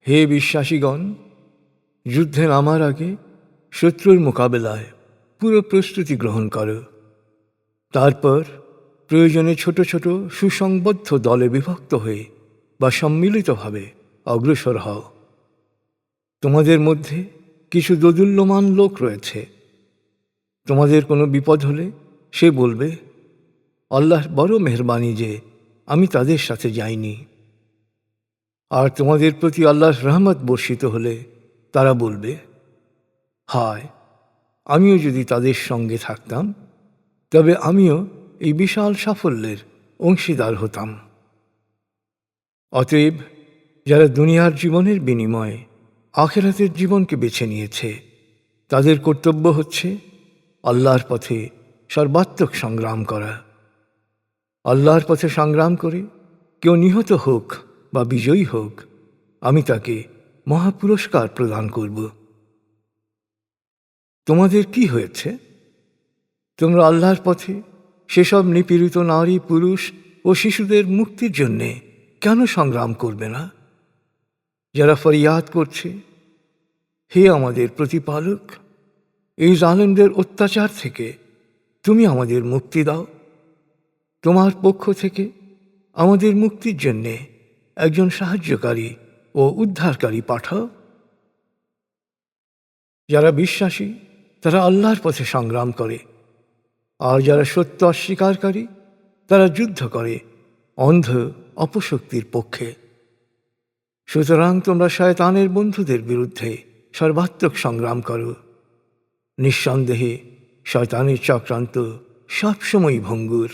হে বিশ্বাসীগণ, যুদ্ধে নামার আগে শত্রুর মোকাবেলায় পুরো প্রস্তুতি গ্রহণ করো। তারপর প্রয়োজনে ছোট ছোট সুসংবদ্ধ দলে বিভক্ত হয়ে বা সম্মিলিতভাবে অগ্রসর হও। তোমাদের মধ্যে কিছু দোদুল্যমান লোক রয়েছে। তোমাদের কোনো বিপদ হলে সে বলবে, আল্লাহর বড় মেহরবানি যে আমি তাদের সাথে যাইনি। আর তোমাদের প্রতি আল্লাহর রহমত বর্ষিত হলে তারা বলবে, হায়, আমিও যদি তাদের সঙ্গে থাকতাম, তবে আমিও এই বিশাল সাফল্যের অংশীদার হতাম। অতএব যারা দুনিয়ার জীবনের বিনিময়ে আখিরাতের জীবনকে বেছে নিয়েছে, তাদের কর্তব্য হচ্ছে আল্লাহর পথে সর্বাত্মক সংগ্রাম করা। আল্লাহর পথে সংগ্রাম করে কেউ নিহত হোক বা বিজয়ী হোক, আমি তাকে মহাপুরস্কার প্রদান করব। তোমাদের কি হয়েছে? তোমরা আল্লাহর পথে সেসব নিপীড়িত নারী, পুরুষ ও শিশুদের মুক্তির জন্যে কেন সংগ্রাম করবে না, যারা ফরিয়াদ করছে, হে আমাদের প্রতিপালক, এই জালেমদের অত্যাচার থেকে তুমি আমাদের মুক্তি দাও। তোমার পক্ষ থেকে আমাদের মুক্তির জন্যে একজন সাহায্যকারী ও উদ্ধারকারী পাঠাও। যারা বিশ্বাসী তারা আল্লাহর পথে সংগ্রাম করে, আর যারা সত্য অস্বীকারী তারা যুদ্ধ করে অন্ধ অপশক্তির পক্ষে। সুতরাং তোমরা শয়তানের বন্ধুদের বিরুদ্ধে সর্বাত্মক সংগ্রাম করো। নিঃসন্দেহে শয়তানের চক্রান্ত সবসময় ভঙ্গুর।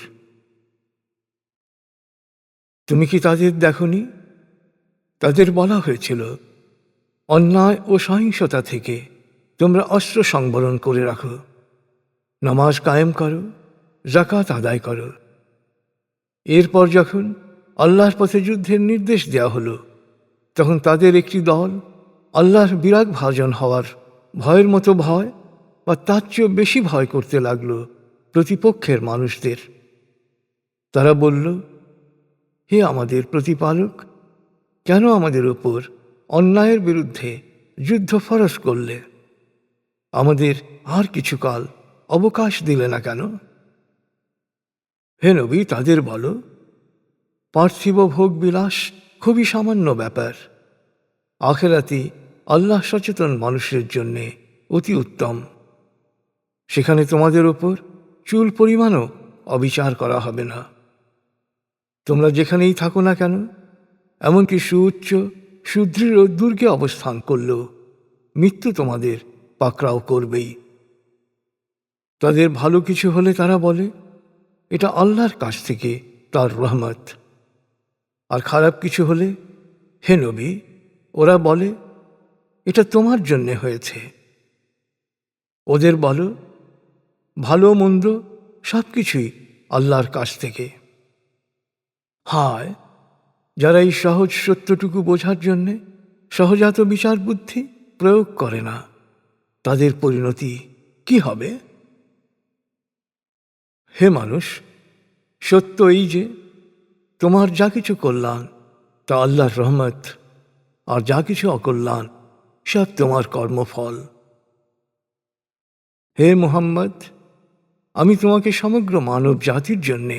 তুমি কি তাদের দেখনি? তাদের বলা হয়েছিল, অন্যায় ও সহিংসতা থেকে তোমরা অস্ত্র সংবরণ করে রাখো, নামাজ কায়েম করো, যাকাত আদায় করো। এরপর যখন আল্লাহর পথে যুদ্ধের নির্দেশ দেওয়া হলো, তখন তাদের একটি দল আল্লাহর বিরাগ ভাজন হওয়ার ভয়ের মতো ভয় বা তার চেয়েও বেশি ভয় করতে লাগল প্রতিপক্ষের মানুষদের। তারা বলল, হে আমাদের প্রতিপালক, কেন আমাদের উপর অন্যায়ের বিরুদ্ধে যুদ্ধ ফরজ করলে? আমাদের আর কিছুকাল অবকাশ দিলে না কেন? হে নবী, তাদের বলো, পার্থিব ভোগ বিলাস খুবই সামান্য ব্যাপার। আখিরাতি আল্লাহ সচেতন মানুষের জন্যে অতি উত্তম। সেখানে তোমাদের ওপর চুল পরিমাণও অবিচার করা হবে না। তোমরা যেখানেই থাকো না কেন, এমনকি সুউচ্চ সুদৃঢ় দুর্গে অবস্থান করলেও মৃত্যু তোমাদের পাকড়াও করবেই। তাদের ভালো কিছু হলে তারা বলে, এটা আল্লাহর কাছ থেকে তার রহমত। আর খারাপ কিছু হলে, হে নবী, ওরা বলে, এটা তোমার জন্যে হয়েছে। ওদের বলো, ভালো মন্দ সব কিছুই আল্লাহর কাছ থেকে। হায়, যারা এই সহজ সত্যটুকু বোঝার জন্যে সহজাত বিচার বুদ্ধি প্রয়োগ করে না, তাদের পরিণতি কি হবে? হে মানুষ, সত্য এই যে তোমার যা কিছু কল্যাণ তা আল্লাহর রহমত, আর যা কিছু অকল্যাণ সব তোমার কর্মফল। হে মুহাম্মদ, আমি তোমাকে সমগ্র মানব জাতির জন্যে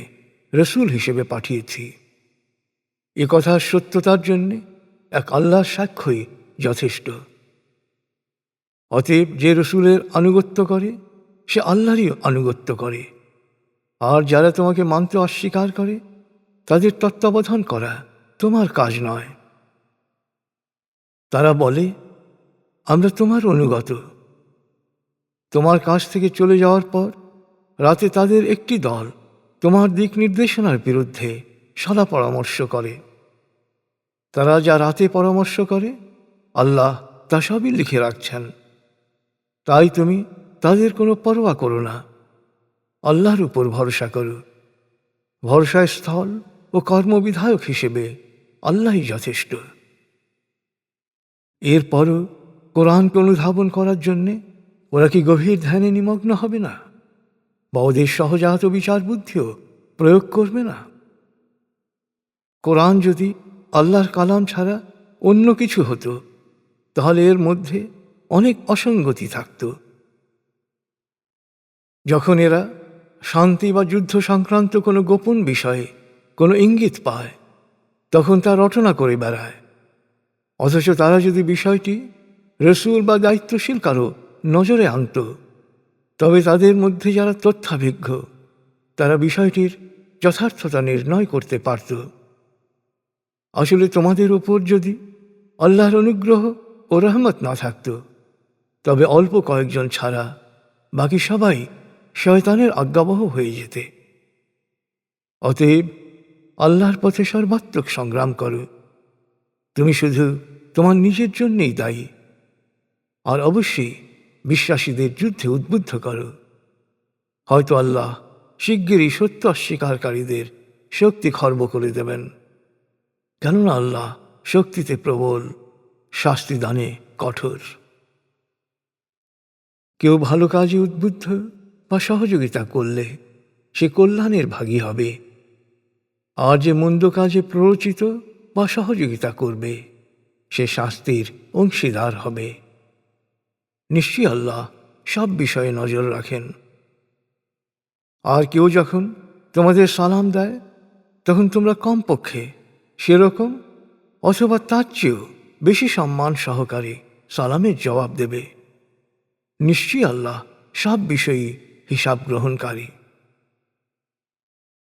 রসুল হিসেবে পাঠিয়েছি। এ কথার সত্যতার জন্যে এক আল্লাহর সাক্ষ্যই যথেষ্ট। অতএব যে রসুলের আনুগত্য করে সে আল্লাহরই আনুগত্য করে, আর যারা তোমাকে মানতে অস্বীকার করে তাদের তত্ত্বাবধান করা তোমার কাজ নয়। তারা বলে, আমরা তোমার অনুগত। তোমার কাছ থেকে চলে যাওয়ার পর রাতে তাদের একটি দল তোমার দিক নির্দেশনার বিরুদ্ধে সলা পরামর্শ করে। তারা যা রাতে পরামর্শ করে আল্লাহ তা সবই লিখে রাখছেন। তাই তুমি তাদের কোনো পরোয়া করো না, আল্লাহর উপর ভরসা করো। ভরসার স্থল ও কর্মবিধায়ক হিসেবে আল্লাহই যথেষ্ট। এরপরও কোরআনকে অনুধাবন করার জন্যে ওরা কি গভীর ধ্যানে নিমগ্ন হবে না, বা ওদের সহজাত বিচার বুদ্ধিও প্রয়োগ করবে না? কোরআন যদি আল্লাহর কালাম ছাড়া অন্য কিছু হতো, তাহলে এর মধ্যে অনেক অসঙ্গতি থাকত। যখন এরা শান্তি বা যুদ্ধ সংক্রান্ত কোনো গোপন বিষয়ে কোনো ইঙ্গিত পায়, তখন তা রটনা করে বেড়ায়। অথচ তারা যদি বিষয়টি রসূল বা দায়িত্বশীল কারো নজরে আনত, তবে তাদের মধ্যে যারা তথ্যাভিজ্ঞ তারা বিষয়টির যথার্থতা নির্ণয় করতে পারত। আসলে তোমাদের উপর যদি আল্লাহর অনুগ্রহ ও রহমত না থাকত, তবে অল্প কয়েকজন ছাড়া বাকি সবাই শয়তানের আজ্ঞাবহ হয়ে যেতে। অতএব আল্লাহর পথে সর্বাত্মক সংগ্রাম করো। তুমি শুধু তোমার নিজের জন্যেই দায়ী। আর অবশ্যই বিশ্বাসীদের যুদ্ধে উদ্বুদ্ধ করো। হয়তো আল্লাহ শিগগিরই সত্য অস্বীকারীদের শক্তি খর্ব করে দেবেন, কেননা আল্লাহ শক্তিতে প্রবল, শাস্তি দানে কঠোর। কেউ ভালো কাজে উদ্বুদ্ধ বা সহযোগিতা করলে সে কল্যাণের ভাগী হবে, আর যে মন্দ কাজে প্ররোচিত বা সহযোগিতা করবে সে শাস্তির অংশীদার হবে। নিশ্চয়ই আল্লাহ সব বিষয়ে নজর রাখেন। আর কেউ যখন তোমাদের সালাম দেয়, তখন তোমরা কমপক্ষে সেরকম অথবা তার চেয়েও বেশি সম্মান সহকারে সালামের জবাব দেবে। নিশ্চয়ই আল্লাহ সব বিষয়ই হিসাব গ্রহণকারী।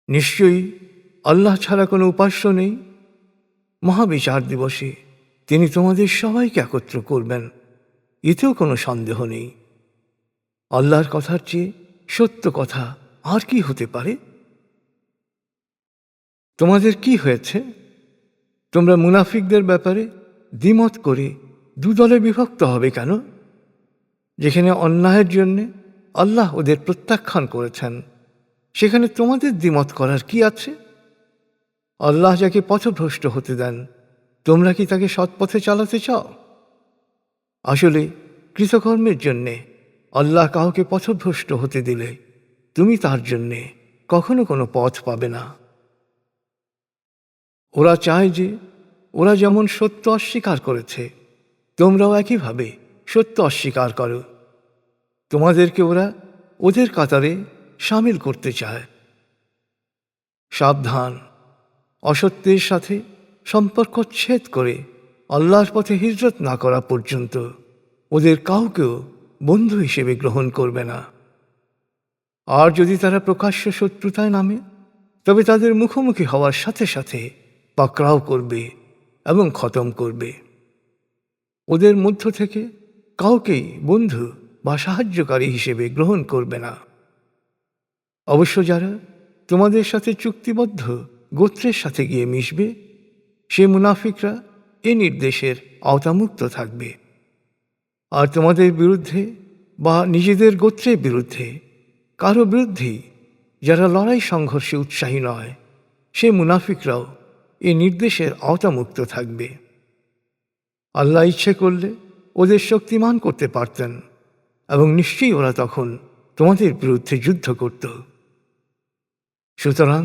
নিশ্চয়ই আল্লাহ ছাড়া কোনো উপাস্য নেই। মহাবিচার দিবসে তিনি তোমাদের সবাইকে একত্র করবেন, এতেও কোনো সন্দেহ নেই। আল্লাহর কথার চেয়ে সত্য কথা আর কি হতে পারে? তোমাদের কি হয়েছে? তোমরা মুনাফিকদের ব্যাপারে দ্বিমত করে দুদলে বিভক্ত হবে কেন? যেখানে অন্যায়ের জন্যে আল্লাহ ওদের প্রত্যাখ্যান করেছেন, সেখানে তোমাদের দ্বিমত করার কি আছে? আল্লাহ যাকে পথভ্রষ্ট হতে দেন, তোমরা কি তাকে সৎপথে চালাতে চাও? আসলে কৃতকর্মের জন্যে আল্লাহ কাউকে পথভ্রষ্ট হতে দিলে তুমি তার জন্যে কখনো কোনো পথ পাবে না। ওরা চায় যে ওরা যেমন সত্য অস্বীকার করেছে, তোমরাও একইভাবে সত্য অস্বীকার করো। তোমাদেরকে ওরা ওদের কাতারে সামিল করতে চায়। সাবধান, অসত্যের সাথে সম্পর্ক ছেদ করে আল্লাহর পথে হিজরত না করা পর্যন্ত ওদের কাউকেও বন্ধু হিসেবে গ্রহণ করবে না। আর যদি তারা প্রকাশ্য শত্রুতায় নামে, তবে তাদের মুখোমুখি হওয়ার সাথে সাথে পাকড়াও করবে এবং খতম করবে। ওদের মধ্য থেকে কাউকেই বন্ধু বা সাহায্যকারী হিসেবে গ্রহণ করবে না। অবশ্য যারা তোমাদের সাথে চুক্তিবদ্ধ গোত্রের সাথে গিয়ে মিশবে, সে মুনাফিকরা এ নির্দেশের আওতামুক্ত থাকবে। আর তোমাদের বিরুদ্ধে বা নিজেদের গোত্রের বিরুদ্ধে কারো বিরুদ্ধেই যারা লড়াই সংঘর্ষে উৎসাহী নয়, সে মুনাফিকরাও এ নির্দেশের আওতামুক্ত থাকবে। আল্লাহ ইচ্ছে করলে ওদের শক্তিমান করতে পারতেন, এবং নিশ্চয়ই ওরা তখন তোমাদের বিরুদ্ধে যুদ্ধ করত। সুতরাং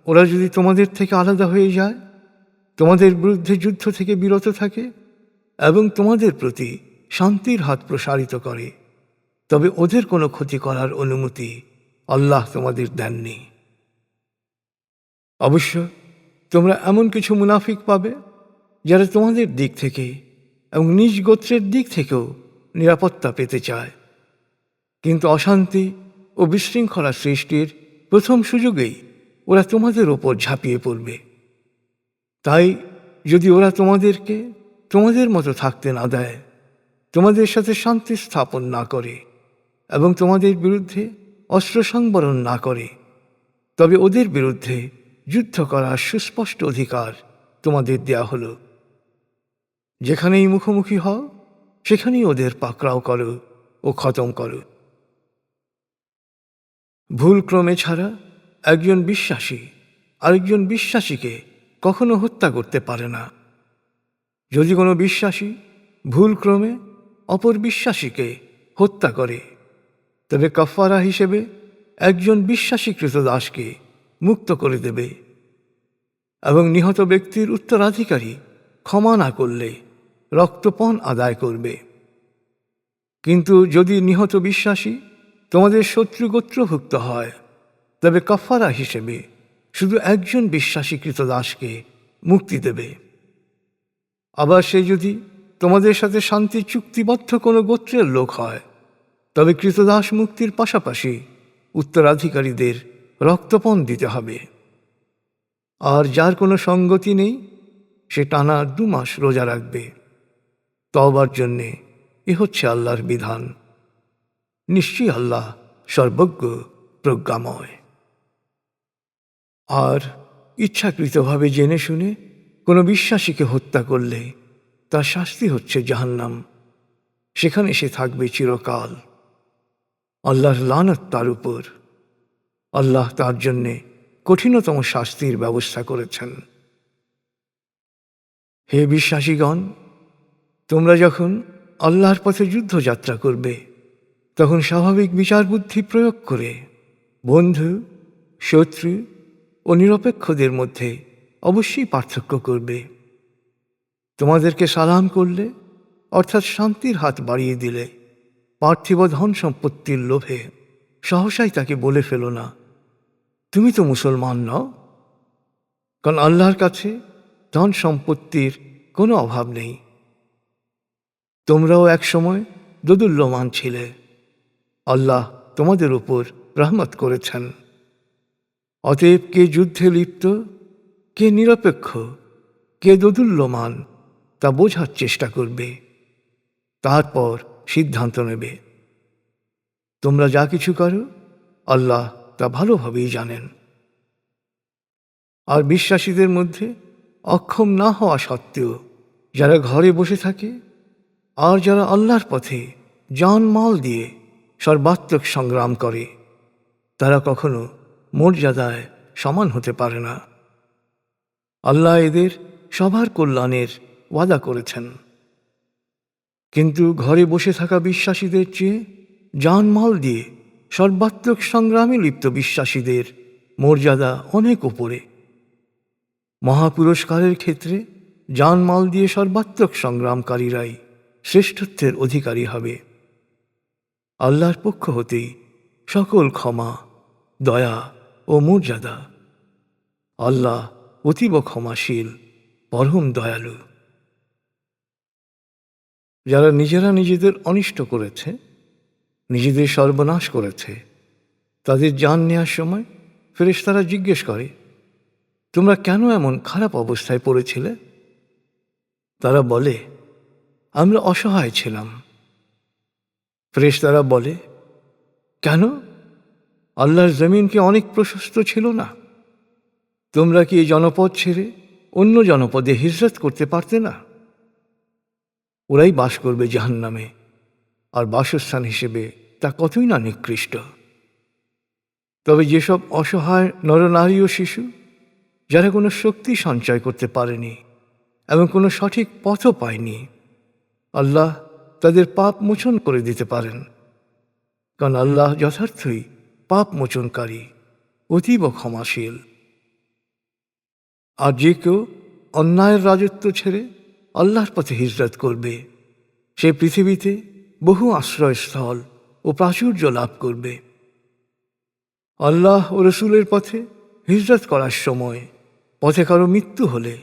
ওরা যদি তোমাদের থেকে আলাদা হয়ে যায়, তোমাদের বিরুদ্ধে যুদ্ধ থেকে বিরত থাকে এবং তোমাদের প্রতি শান্তির হাত প্রসারিত করে, তবে ওদের কোনো ক্ষতি করার অনুমতি আল্লাহ তোমাদের দেননি। অবশ্য তোমরা এমন কিছু মুনাফিক পাবে যারা তোমাদের দিক থেকে এবং নিজ গোত্রের দিক থেকেও নিরাপত্তা পেতে চায়, কিন্তু অশান্তি ও বিশৃঙ্খলা সৃষ্টির প্রথম সুযোগেই ওরা তোমাদের ওপর ঝাঁপিয়ে পড়বে। তাই যদি ওরা তোমাদেরকে তোমাদের মতো থাকতে না দেয়, তোমাদের সাথে শান্তি স্থাপন না করে এবং তোমাদের বিরুদ্ধে অস্ত্র সংবরণ না করে, তবে ওদের বিরুদ্ধে যুদ্ধ করার সুস্পষ্ট অধিকার তোমাদের দেয়া হলো। যেখানেই মুখোমুখি হও, সেখানেই ওদের পাকড়াও করো ও খতম করো। ভুলক্রমে ছাড়া একজন বিশ্বাসী আরেকজন বিশ্বাসীকে কখনো হত্যা করতে পারে না। যদি কোনো বিশ্বাসী ভুলক্রমে অপর বিশ্বাসীকে হত্যা করে, তবে কাফারা হিসেবে একজন বিশ্বাসী কৃতদাসকে মুক্ত করে দেবে এবং নিহত ব্যক্তির উত্তরাধিকারী ক্ষমা না করলে রক্তপণ আদায় করবে। কিন্তু যদি নিহত বিশ্বাসী তোমাদের শত্রু গোত্রভুক্ত হয়, তবে কাফারা হিসেবে শুধু একজন বিশ্বাসী কৃতদাসকে মুক্তি দেবে। আবার সে যদি তোমাদের সাথে শান্তি চুক্তিবদ্ধ কোনো গোত্রের লোক হয়, তবে কৃতদাস মুক্তির পাশাপাশি উত্তরাধিকারীদের রক্তপণ দিতে হবে। আর যার কোনো সঙ্গতি নেই, সে টানা 2 মাস রোজা রাখবে। তওবার জন্যে এ হচ্ছে আল্লাহর বিধান। নিশ্চয়ই আল্লাহ সর্বজ্ঞ প্রজ্ঞাময়। আর ইচ্ছাকৃতভাবে জেনে শুনে কোনো বিশ্বাসীকে হত্যা করলে তার শাস্তি হচ্ছে জাহান্নাম। সেখানে সে থাকবে চিরকাল। আল্লাহর লানত তার উপর। আল্লাহ তার জন্যে কঠিনতম শাস্তির ব্যবস্থা করেছেন। হে বিশ্বাসীগণ, তোমরা যখন আল্লাহর পথে যুদ্ধযাত্রা করবে, তখন স্বাভাবিক বিচার বুদ্ধি প্রয়োগ করে বন্ধু, শত্রু ও নিরপেক্ষদের মধ্যে অবশ্যই পার্থক্য করবে। তোমাদেরকে সালাম করলে, অর্থাৎ শান্তির হাত বাড়িয়ে দিলে, পার্থিব ধন সম্পত্তির লোভে সহসাই তাকে বলে ফেলো না, তুমি তো মুসলমান নও। কারণ আল্লাহর কাছে ধন সম্পত্তির কোনো অভাব নেই। তোমরাও একসময় দোদুল্যমান ছিলে। আল্লাহ তোমাদের উপর রহমত করেছেন। অতএব কে যুদ্ধে লিপ্ত, কে নিরপেক্ষ, কে দোদুল্যমান, তা বোঝার চেষ্টা করবে। তারপর সিদ্ধান্ত নেবে। তোমরা যা কিছু করো, আল্লাহ তা ভালোভাবেই জানেন। আর বিশ্বাসীদের মধ্যে অক্ষম না হওয়া সত্ত্বেও যারা ঘরে বসে থাকে আর যারা আল্লাহর পথে জান মাল দিয়ে সর্বাত্মক সংগ্রাম করে, তারা কখনো মর্যাদায় সমান হতে পারে না। আল্লাহ এদের সবার কল্যাণের ওয়াদা করেছেন। কিন্তু ঘরে বসে থাকা বিশ্বাসীদের চেয়ে জানমাল দিয়ে সর্বাত্মক সংগ্রামে লিপ্ত বিশ্বাসীদের মর্যাদা অনেক উপরে। মহাপুরস্কারের ক্ষেত্রে জানমাল দিয়ে সর্বাত্মক সংগ্রামকারীরাই শ্রেষ্ঠত্বের অধিকারী হবে। আল্লাহর পক্ষ হতেই সকল ক্ষমা, দয়া ও মর্যাদা। আল্লাহ অতীব ক্ষমাশীল, পরম দয়ালু। যারা নিজেরা নিজেদের অনিষ্ট করেছে, নিজেদের সর্বনাশ করেছে, তাদের জান নেওয়ার সময় ফেরেশতারা জিজ্ঞেস করে, তোমরা কেন এমন খারাপ অবস্থায় পড়েছিলে? তারা বলে, আমরা অসহায় ছিলাম। ফেরেশতারা বলে, কেন? আল্লাহর জমিন কি অনেক প্রশস্ত ছিল না? তোমরা কি এই জনপদ ছেড়ে অন্য জনপদে হিজরত করতে পারতে না? ওরাই বাস করবে জাহান্নামে, আর বাসস্থান হিসেবে তা কতই না নিকৃষ্ট। তবে যেসব অসহায় নরনারী ও শিশু, যারা কোনো শক্তি সঞ্চয় করতে পারেনি এবং কোনো সঠিক পথও পায়নি, আল্লাহ তাদের পাপ মোচন করে দিতে পারেন। কারণ আল্লাহ যথার্থই পাপ মোচনকারী, অতীব ক্ষমাশীল। আর যে কেউ অন্যায়ের রাজত্ব ছেড়ে আল্লাহর পথে হিজরত করবে, সে পৃথিবীতে বহু আশ্রয়স্থল ও প্রাচুর্য লাভ করবে। আল্লাহ ও রসুলের পথে হিজরত করার সময় পথে কারো মৃত্যু হলে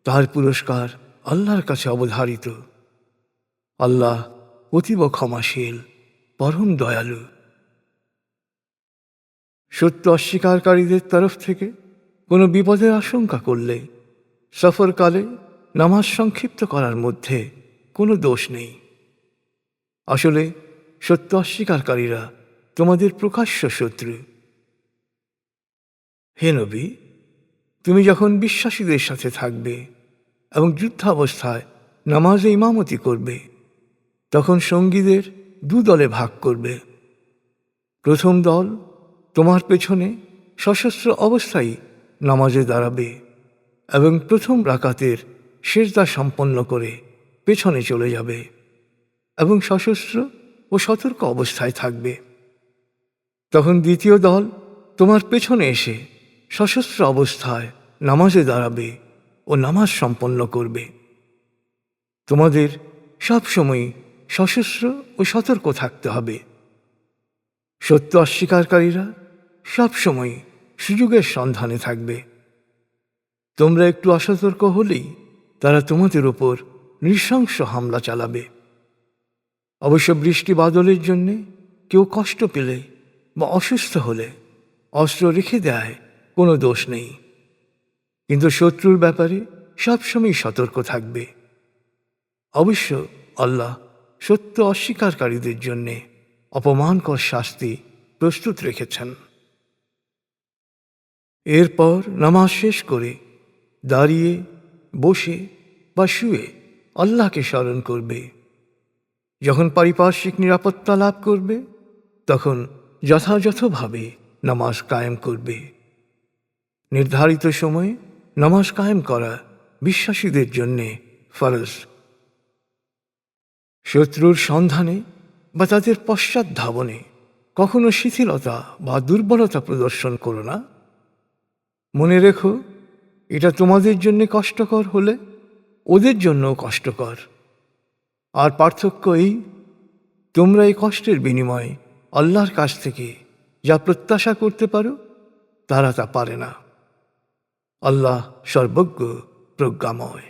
তার পুরস্কার আল্লাহর কাছে অবধারিত। আল্লাহ অতীব ক্ষমাশীল, পরম দয়ালু। সত্য অস্বীকারীদের তরফ থেকে কোনো বিপদের আশঙ্কা করলে সফরকালে নামাজ সংক্ষিপ্ত করার মধ্যে কোনো দোষ নেই। আসলে সত্য অস্বীকারীরা তোমাদের প্রকাশ্য শত্রু। হে নবী, তুমি যখন বিশ্বাসীদের সাথে থাকবে এবং যুদ্ধাবস্থায় নামাজে ইমামতি করবে, তখন সঙ্গীদের 2 দলে ভাগ করবে। প্রথম দল তোমার পেছনে সশস্ত্র অবস্থায় নামাজে দাঁড়াবে এবং প্রথম রাকাতের সেজদা সম্পন্ন করে পেছনে চলে যাবে এবং সশস্ত্র ও সতর্ক অবস্থায় থাকবে। তখন দ্বিতীয় দল তোমার পেছনে এসে সশস্ত্র অবস্থায় নামাজে দাঁড়াবে ও নামাজ সম্পন্ন করবে। তোমাদের সবসময় সশস্ত্র ও সতর্ক থাকতে হবে। সত্য অস্বীকারীরা সবসময় সুযোগের সন্ধানে থাকবে। তোমরা একটু অসতর্ক হলেই তারা তোমাদের ওপর নৃশংস হামলা চালাবে। অবশ্য বৃষ্টি বাদলের জন্যে কেউ কষ্ট পেলে বা অসুস্থ হলে অস্ত্র রেখে দেয় কোনো দোষ নেই, কিন্তু শত্রুর ব্যাপারে সবসময় সতর্ক থাকবে। অবশ্য আল্লাহ সত্য অস্বীকারীদের জন্যে অপমানকর শাস্তি প্রস্তুত রেখেছেন। এরপর নামাজ শেষ করে দাঁড়িয়ে, বসে বা শুয়ে আল্লাহকে স্মরণ করবে। যখন পারিপার্শ্বিক নিরাপত্তা লাভ করবে তখন যথাযথভাবে নামাজ কায়েম করবে। নির্ধারিত সময়ে নামাজ কায়েম করা বিশ্বাসীদের জন্যে ফরজ। শত্রুর সন্ধানে বা তাদের পশ্চাৎধাবনে কখনো শিথিলতা বা দুর্বলতা প্রদর্শন করো না। মনে রেখো, এটা তোমাদের জন্য কষ্টকর হলে ওদের জন্যও কষ্টকর। আর পার্থক্য এই, তোমরা এই কষ্টের বিনিময়ে আল্লাহর কাছ থেকে যা প্রত্যাশা করতে পারো তারা তা পারে না। আল্লাহ সর্বজ্ঞ, প্রজ্ঞাময়।